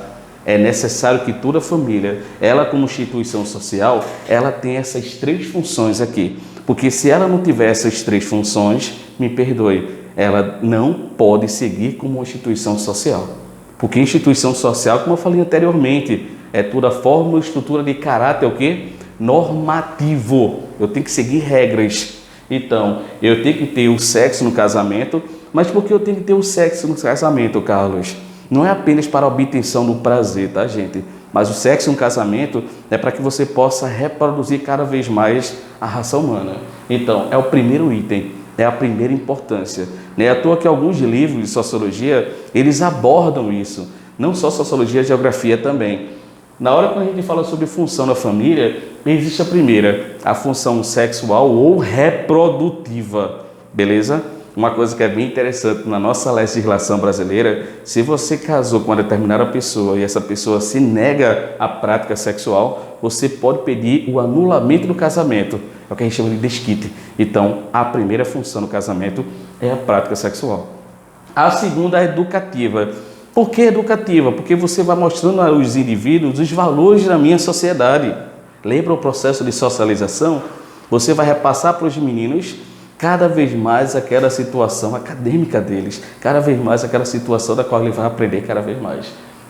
É necessário que toda família, ela como instituição social, ela tenha essas 3 funções aqui. Porque se ela não tiver essas 3 funções, me perdoe, ela não pode seguir como uma instituição social. Porque instituição social, como eu falei anteriormente, é toda forma e estrutura de caráter o quê? Normativo. Eu tenho que seguir regras. Então, eu tenho que ter o sexo no casamento, mas por que eu tenho que ter o sexo no casamento, Carlos? Não é apenas para a obtenção do prazer, tá, gente? Mas o sexo no casamento é para que você possa reproduzir cada vez mais a raça humana. Então, é o primeiro item, é a primeira importância. Não é à toa que alguns livros de sociologia, eles abordam isso. Não só sociologia, geografia também. Na hora que a gente fala sobre função da família, existe a primeira, a função sexual ou reprodutiva, beleza? Uma coisa que é bem interessante na nossa legislação brasileira, se você casou com uma determinada pessoa e essa pessoa se nega à prática sexual, você pode pedir o anulamento do casamento, é o que a gente chama de desquite. Então, a primeira função do casamento é a prática sexual. A segunda é educativa. Por que educativa? Porque você vai mostrando aos indivíduos os valores da minha sociedade. Lembra o processo de socialização? Você vai repassar para os meninos cada vez mais aquela situação acadêmica deles, cada vez mais aquela situação da qual ele vai aprender cada vez mais.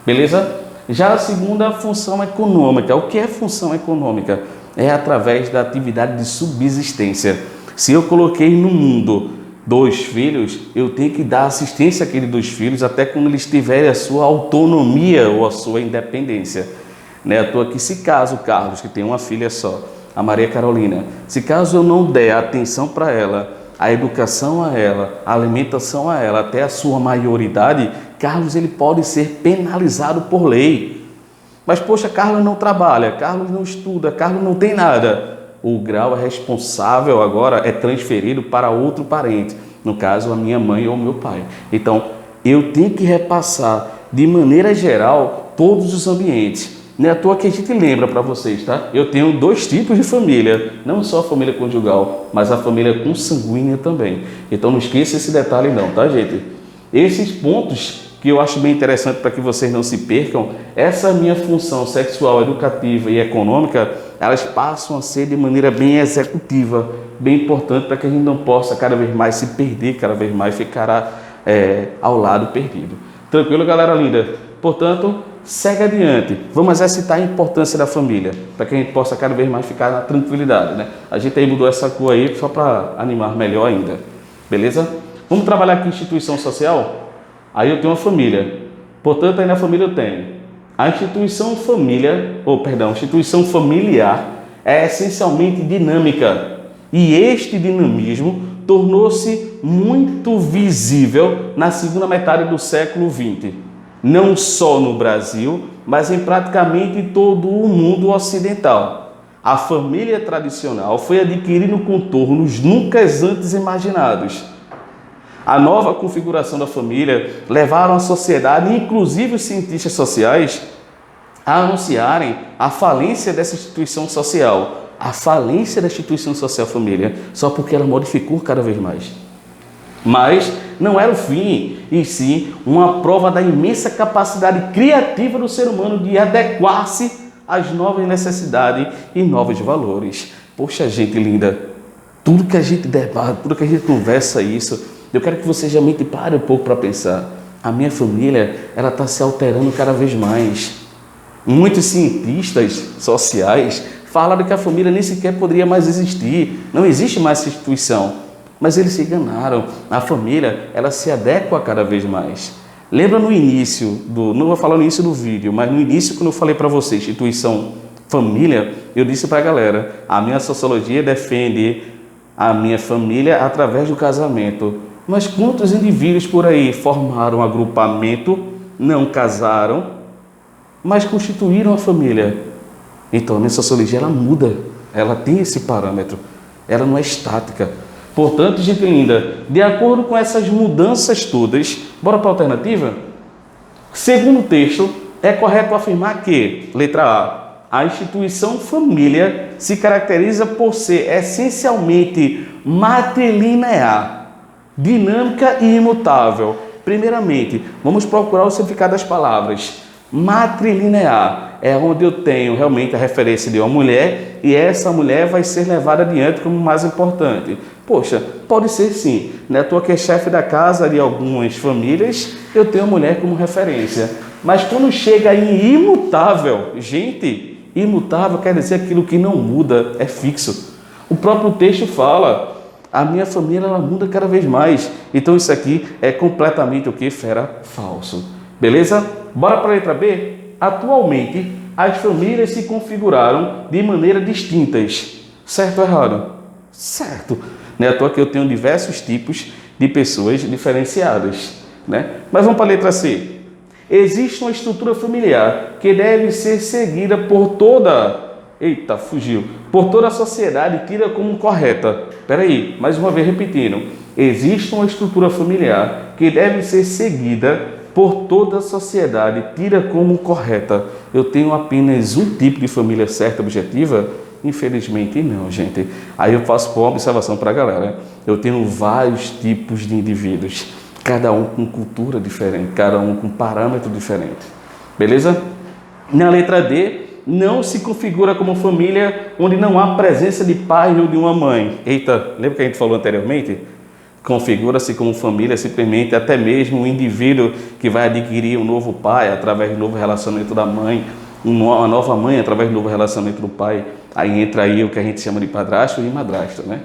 Beleza? Já a segunda função econômica. O que é função econômica? É através da atividade de subsistência. Se eu coloquei no mundo 2 filhos, eu tenho que dar assistência àqueles 2 filhos até quando eles tiverem a sua autonomia ou a sua independência. Não é à toa que se caso o Carlos, que tem uma filha só, a Maria Carolina, se caso eu não der a atenção para ela, a educação a ela, a alimentação a ela até a sua maioridade, Carlos ele pode ser penalizado por lei. Mas poxa, Carlos não trabalha, Carlos não estuda, Carlos não tem nada. O grau é responsável agora é transferido para outro parente, no caso a minha mãe ou meu pai. Então eu tenho que repassar de maneira geral todos os ambientes. Não é à toa que a gente lembra para vocês, tá? Eu tenho 2 tipos de família, não só a família conjugal, mas a família consanguínea também. Então não esqueça esse detalhe não, tá, gente? Esses pontos que eu acho bem interessante para que vocês não se percam, essa minha função sexual, educativa e econômica, elas passam a ser de maneira bem executiva, bem importante para que a gente não possa cada vez mais se perder, cada vez mais ficar ao lado perdido. Tranquilo, galera linda? Portanto, segue adiante. Vamos exercitar a importância da família, para que a gente possa cada vez mais ficar na tranquilidade, né? A gente aí mudou essa cor aí só para animar melhor ainda. Beleza? Vamos trabalhar aqui em instituição social? Aí eu tenho uma família. Portanto, aí na família eu tenho a instituição instituição familiar é essencialmente dinâmica. E este dinamismo tornou-se muito visível na segunda metade do século XX. Não só no Brasil, mas em praticamente todo o mundo ocidental. A família tradicional foi adquirindo contornos nunca antes imaginados. A nova configuração da família levaram a sociedade, inclusive os cientistas sociais, a anunciarem a falência dessa instituição social. A falência da instituição social família, só porque ela modificou cada vez mais. Mas não era o fim, e sim uma prova da imensa capacidade criativa do ser humano de adequar-se às novas necessidades e novos valores. Poxa, gente linda, tudo que a gente debate, tudo que a gente conversa isso, eu quero que você realmente pare um pouco para pensar. A minha família, ela está se alterando cada vez mais. Muitos cientistas sociais falaram que a família nem sequer poderia mais existir, não existe mais essa instituição. Mas eles se enganaram. A família, ela se adequa cada vez mais. Lembra no início, não vou falar no início do vídeo, mas no início quando eu falei para você, instituição família, eu disse para a galera, a minha sociologia defende a minha família através do casamento. Mas quantos indivíduos por aí formaram um agrupamento, não casaram, mas constituíram a família? Então a minha sociologia, ela muda, ela tem esse parâmetro, ela não é estática. Portanto, gente linda, de acordo com essas mudanças todas, bora para a alternativa? Segundo o texto, é correto afirmar que, letra A, A instituição família se caracteriza por ser essencialmente matrilinear, dinâmica e imutável. Primeiramente, vamos procurar o significado das palavras. Matrilinear é onde eu tenho realmente a referência de uma mulher e essa mulher vai ser levada adiante como mais importante. Poxa, pode ser sim, né? Tu que é chefe da casa de algumas famílias, eu tenho a mulher como referência. Mas quando chega em imutável, gente, imutável quer dizer aquilo que não muda, é fixo. O próprio texto fala, a minha família ela muda cada vez mais. Então isso aqui é completamente o que? Fera falso. Beleza? Bora para a letra B? Atualmente, as famílias se configuraram de maneira distintas. Certo ou errado? Certo. Não é à toa que eu tenho diversos tipos de pessoas diferenciadas, né? Mas vamos para a letra C. Existe uma estrutura familiar que deve ser seguida por toda... Eita, fugiu. Por toda a sociedade tida como correta. Espera aí, mais uma vez repetindo. Existe uma estrutura familiar que deve ser seguida por toda a sociedade tida como correta. Eu tenho apenas um tipo de família certa, objetiva? Infelizmente não, gente. Aí eu faço uma observação para a galera. Eu tenho vários tipos de indivíduos, cada um com cultura diferente, cada um com parâmetro diferente. Beleza? Na letra D, não se configura como família onde não há presença de pai ou de uma mãe. Eita, lembra que a gente falou anteriormente? Configura-se como família simplesmente até mesmo o indivíduo que vai adquirir um novo pai através do novo relacionamento da mãe, uma nova mãe através do novo relacionamento do pai. Aí entra aí o que a gente chama de padrasto e madrasta, né?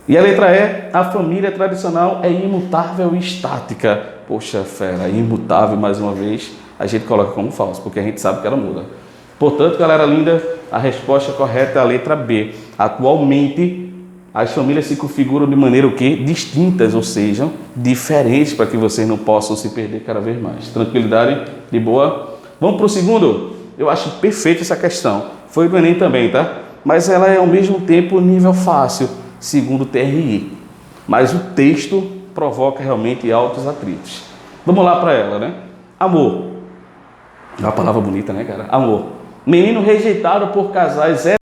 E a letra E, a família tradicional é imutável e estática. Poxa, fera, imutável mais uma vez, a gente coloca como falso, porque a gente sabe que ela muda. Portanto, galera linda, a resposta correta é a letra B. Atualmente, as famílias se configuram de maneira o quê? Distintas, ou seja, diferentes, para que vocês não possam se perder cada vez mais. Tranquilidade? De boa? Vamos para o segundo? Eu acho perfeita essa questão. Foi do Enem também, tá? Mas ela é ao mesmo tempo nível fácil, segundo o TRI. Mas o texto provoca realmente altos atritos. Vamos lá para ela, né? Amor. É uma palavra bonita, né, cara? Amor. Menino rejeitado por casais